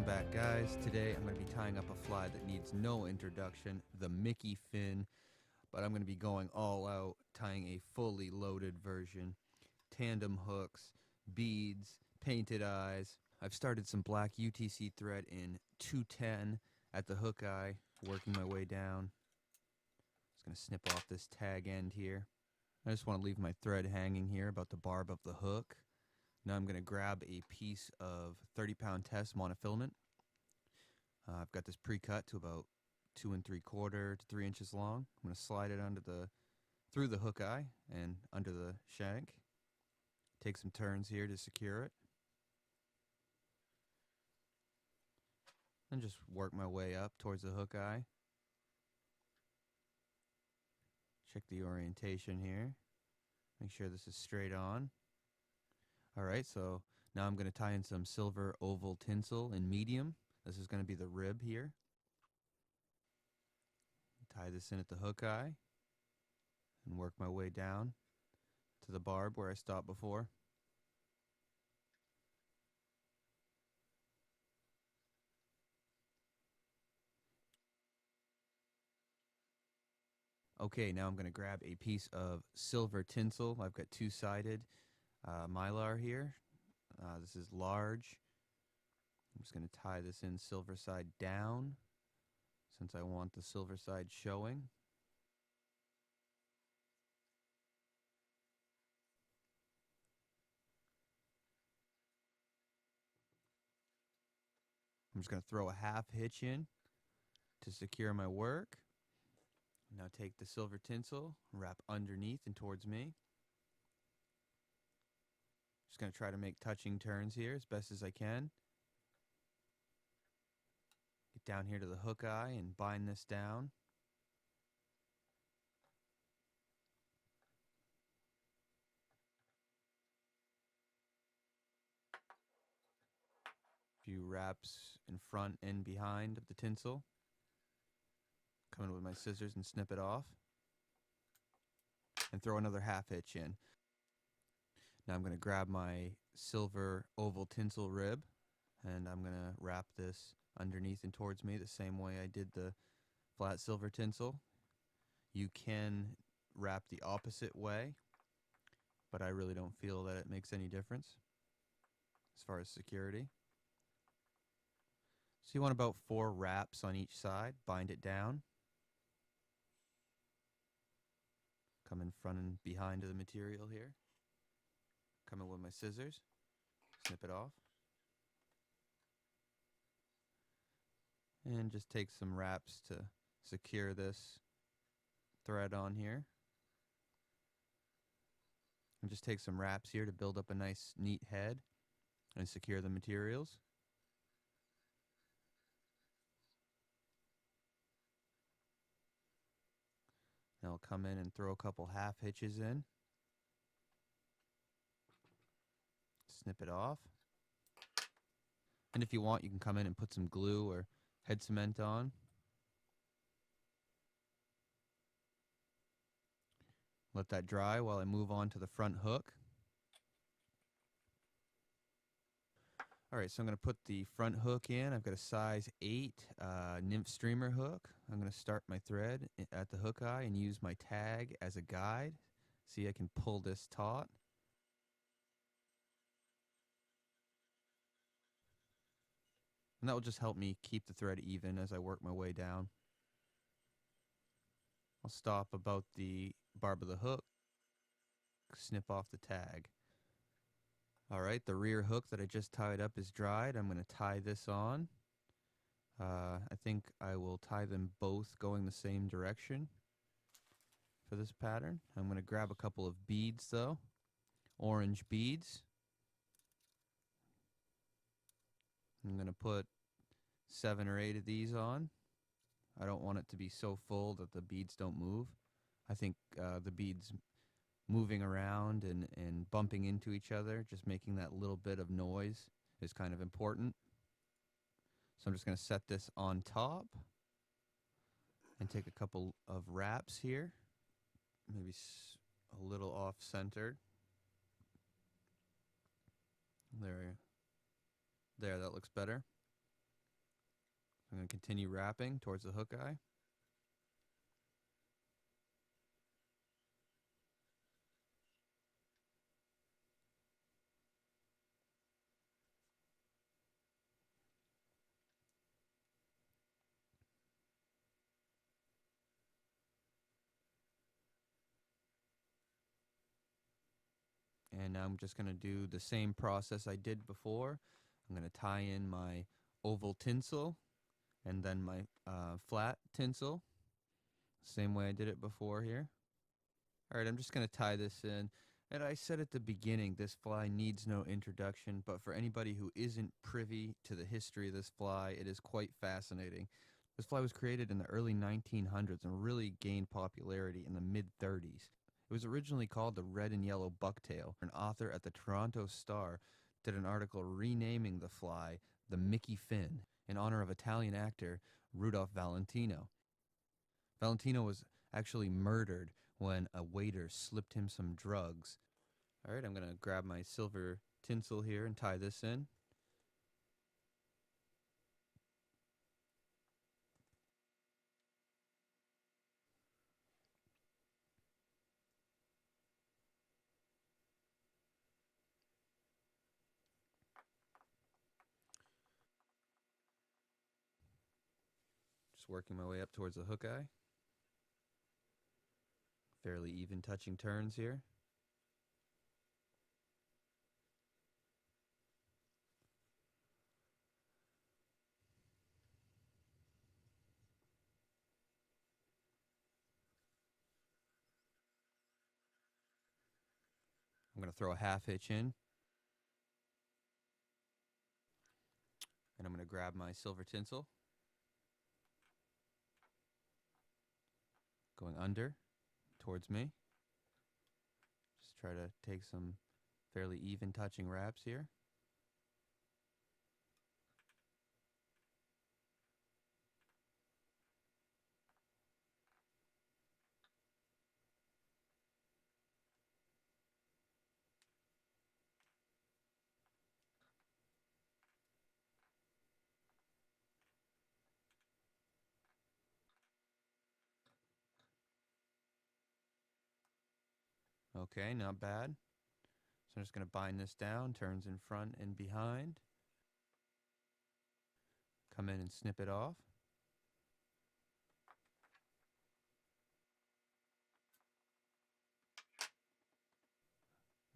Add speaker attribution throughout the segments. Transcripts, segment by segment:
Speaker 1: back, guys. Today I'm going to be tying up a fly that needs no introduction, the Mickey fin, but I'm going to be going all out, tying a fully loaded version. Tandem hooks, beads, painted eyes. I've started some black UTC thread in 210 at the hook eye, working my way down. Just going to snip off this tag end here. I just want to leave my thread hanging here about the barb of the hook. Now I'm going to grab a piece of 30-pound test monofilament. I've got this pre-cut to about 2 3/4 to 3 inches long. I'm going to slide it through the hook eye and under the shank. Take some turns here to secure it. And just work my way up towards the hook eye. Check the orientation here. Make sure this is straight on. Alright, so now I'm going to tie in some silver oval tinsel in medium. This is going to be the rib here. Tie this in at the hook eye and work my way down to the barb where I stopped before. Okay, now I'm going to grab a piece of silver tinsel. I've got two-sided mylar here. This is large. I'm just going to tie this in silver side down since I want the silver side showing. I'm just going to throw a half hitch in to secure my work. Now take the silver tinsel, wrap underneath and towards me. Just going to try to make touching turns here as best as I can. Get down here to the hook eye and bind this down. Few wraps in front and behind of the tinsel. Come in with my scissors and snip it off. And throw another half hitch in. Now I'm going to grab my silver oval tinsel rib and I'm going to wrap this underneath and towards me the same way I did the flat silver tinsel. You can wrap the opposite way, but I really don't feel that it makes any difference as far as security. So you want about 4 wraps on each side. Bind it down. Come in front and behind of the material here. Come in with my scissors. Snip it off. And just take some wraps to secure this thread on here. And just take some wraps here to build up a nice neat head and secure the materials. Now I'll come in and throw a couple half hitches in. Snip it off. And if you want, you can come in and put some glue or head cement on. Let that dry while I move on to the front hook. Alright, so I'm going to put the front hook in. I've got a size 8 nymph streamer hook. I'm going to start my thread at the hook eye and use my tag as a guide. See, I can pull this taut. And that will just help me keep the thread even as I work my way down. I'll stop about the barb of the hook, snip off the tag. Alright, the rear hook that I just tied up is dried. I'm going to tie this on. I think I will tie them both going the same direction for this pattern. I'm going to grab a couple of beads though, orange beads. I'm going to put 7 or 8 of these on. I don't want it to be so full that the beads don't move. I think the beads moving around and bumping into each other, just making that little bit of noise is kind of important. So I'm just going to set this on top and take a couple of wraps here, maybe a little off-centered. There, that looks better. I'm going to continue wrapping towards the hook eye. And now I'm just going to do the same process I did before. I'm going to tie in my oval tinsel and then my flat tinsel. Same way I did it before here. Alright, I'm just going to tie this in. And I said at the beginning, this fly needs no introduction, but for anybody who isn't privy to the history of this fly, it is quite fascinating. This fly was created in the early 1900s and really gained popularity in the mid-30s. It was originally called the red and yellow bucktail. An author at the Toronto Star did an article renaming the fly the Mickey Fin in honor of Italian actor Rudolph Valentino. Valentino was actually murdered when a waiter slipped him some drugs. All right, I'm going to grab my silver tinsel here and tie this in. Just working my way up towards the hook eye. Fairly even touching turns here. I'm going to throw a half hitch in. And I'm going to grab my silver tinsel. Going under towards me. Just try to take some fairly even touching wraps here. Okay, not bad. So I'm just going to bind this down, turns in front and behind. Come in and snip it off.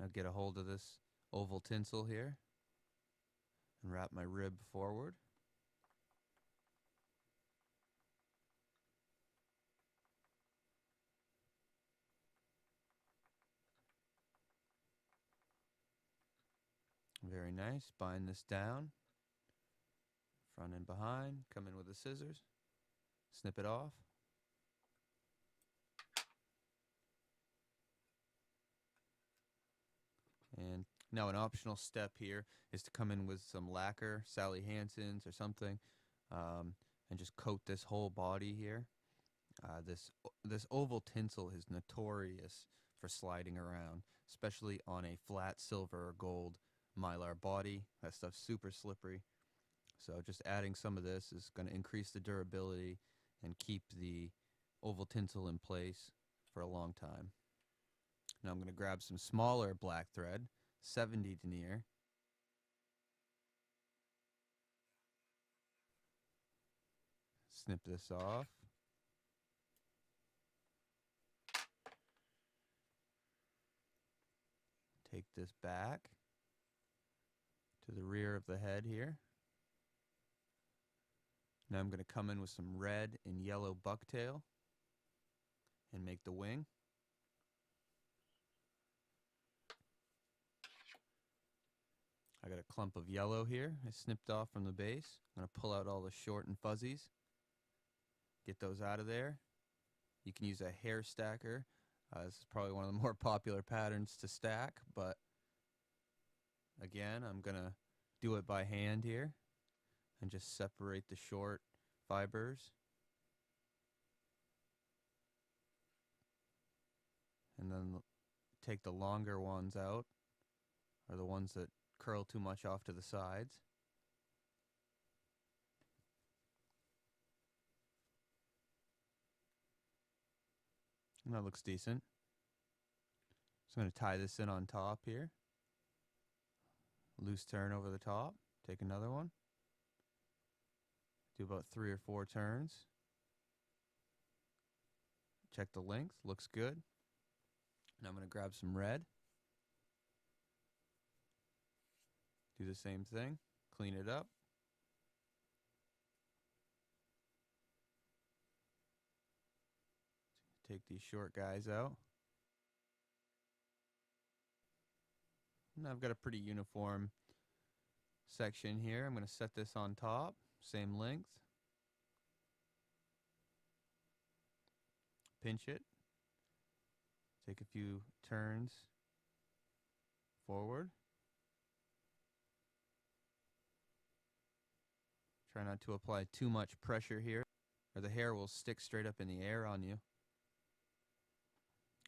Speaker 1: Now get a hold of this oval tinsel here and wrap my rib forward. Very nice. Bind this down, front and behind. Come in with the scissors, snip it off. And now an optional step here is to come in with some lacquer, Sally Hansen's or something, and just coat this whole body here. This oval tinsel is notorious for sliding around, especially on a flat silver or gold mylar body. That stuff's super slippery. So just adding some of this is going to increase the durability and keep the oval tinsel in place for a long time. Now I'm going to grab some smaller black thread, 70 denier. Snip this off. Take this back to the rear of the head here. Now I'm going to come in with some red and yellow bucktail and make the wing. I got a clump of yellow here I snipped off from the base. I'm going to pull out all the short and fuzzies. Get those out of there. You can use a hair stacker. This is probably one of the more popular patterns to stack, but again, I'm going to do it by hand here and just separate the short fibers. And then take the longer ones out, or the ones that curl too much off to the sides. And that looks decent. So I'm going to tie this in on top here. Loose turn over the top. Take another one. Do about 3 or 4 turns. Check the length. Looks good. Now I'm going to grab some red. Do the same thing. Clean it up. Take these short guys out. And I've got a pretty uniform section here. I'm going to set this on top. Same length. Pinch it. Take a few turns forward. Try not to apply too much pressure here, or the hair will stick straight up in the air on you.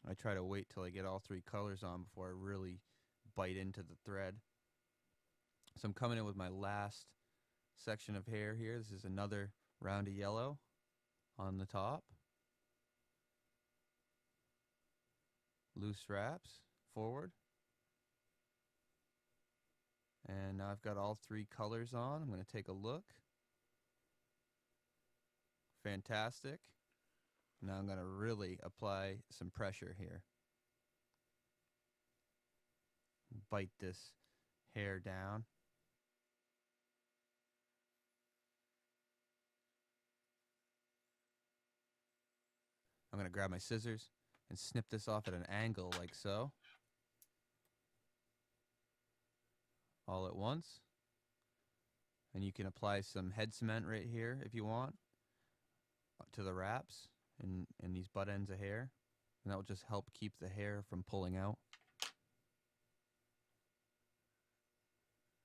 Speaker 1: I try to wait till I get all 3 colors on before I really bite into the thread. So I'm coming in with my last section of hair here. This is another round of yellow on the top. Loose wraps forward. And now I've got all 3 colors on. I'm going to take a look. Fantastic. Now I'm going to really apply some pressure here. Bite this hair down. I'm going to grab my scissors and snip this off at an angle like so. All at once. And you can apply some head cement right here if you want to the wraps and these butt ends of hair. And that will just help keep the hair from pulling out.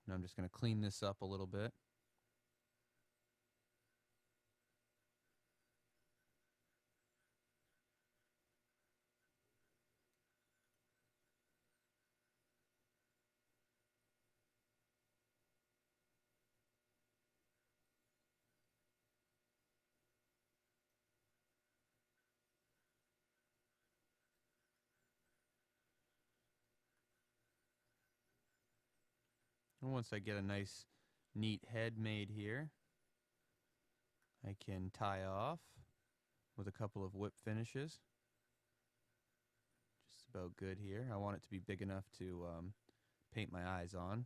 Speaker 1: And I'm just going to clean this up a little bit. And once I get a nice neat head made here, I can tie off with a couple of whip finishes. Just about good here. I want it to be big enough to paint my eyes on.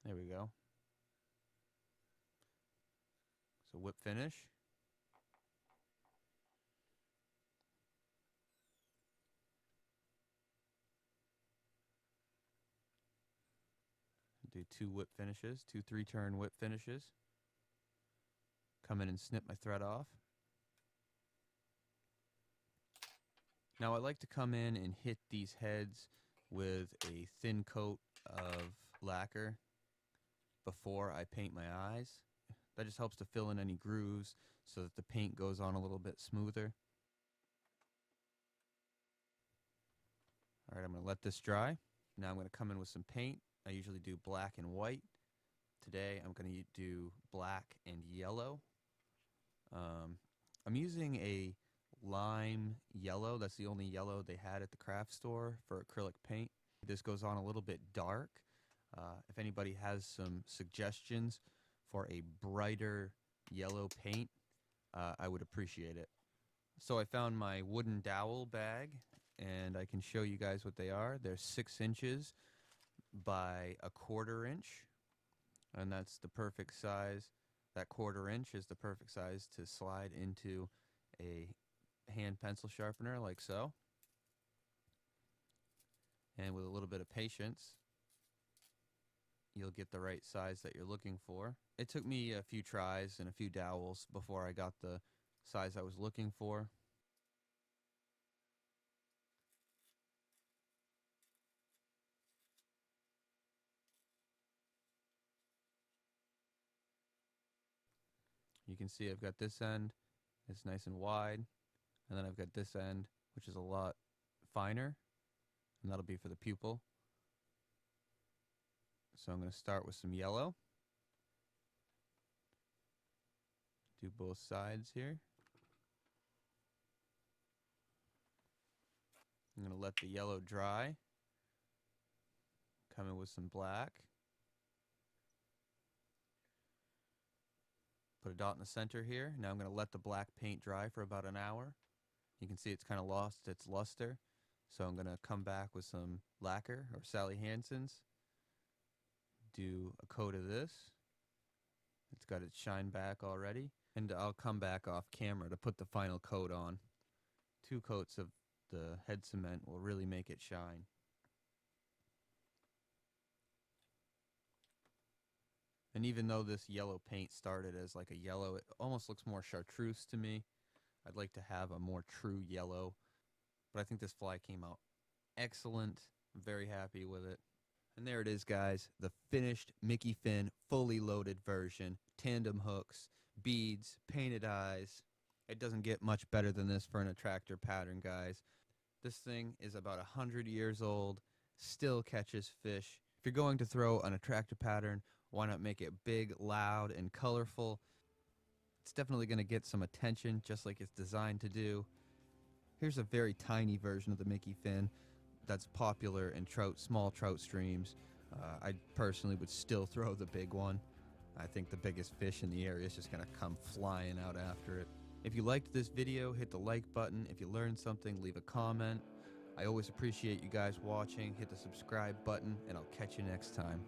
Speaker 1: There we go. So whip finish. Do 2 whip finishes, 2 3-turn whip finishes. Come in and snip my thread off. Now I like to come in and hit these heads with a thin coat of lacquer before I paint my eyes. That just helps to fill in any grooves so that the paint goes on a little bit smoother. Alright, I'm going to let this dry. Now I'm going to come in with some paint. I usually do black and white. Today I'm going to do black and yellow. I'm using a lime yellow. That's the only yellow they had at the craft store for acrylic paint. This goes on a little bit dark. If anybody has some suggestions for a brighter yellow paint, I would appreciate it. So I found my wooden dowel bag, and I can show you guys what they are. They're 6 inches by a 1/4 inch, and that's the perfect size. That 1/4 inch is the perfect size to slide into a hand pencil sharpener like so. And with a little bit of patience, you'll get the right size that you're looking for. It took me a few tries and a few dowels before I got the size I was looking for. You can see I've got this end, it's nice and wide, and then I've got this end, which is a lot finer, and that'll be for the pupil. So I'm going to start with some yellow. Do both sides here. I'm going to let the yellow dry. Come in with some black. Put a dot in the center here. Now I'm going to let the black paint dry for about an hour. You can see it's kind of lost its luster. So I'm going to come back with some lacquer or Sally Hansen's. Do a coat of this. It's got its shine back already. And I'll come back off camera to put the final coat on. 2 coats of the head cement will really make it shine. And even though this yellow paint started as like a yellow, it almost looks more chartreuse to me. I'd like to have a more true yellow. But I think this fly came out excellent. I'm very happy with it. And there it is, guys. The finished Mickey Fin fully loaded version. Tandem hooks, beads, painted eyes. It doesn't get much better than this for an attractor pattern, guys. This thing is about 100 years old, still catches fish. If you're going to throw an attractor pattern, why not make it big, loud, and colorful? It's definitely going to get some attention, just like it's designed to do. Here's a very tiny version of the Mickey Fin that's popular in small trout streams. I personally would still throw the big one. I think the biggest fish in the area is just going to come flying out after it. If you liked this video, hit the like button. If you learned something, leave a comment. I always appreciate you guys watching. Hit the subscribe button, and I'll catch you next time.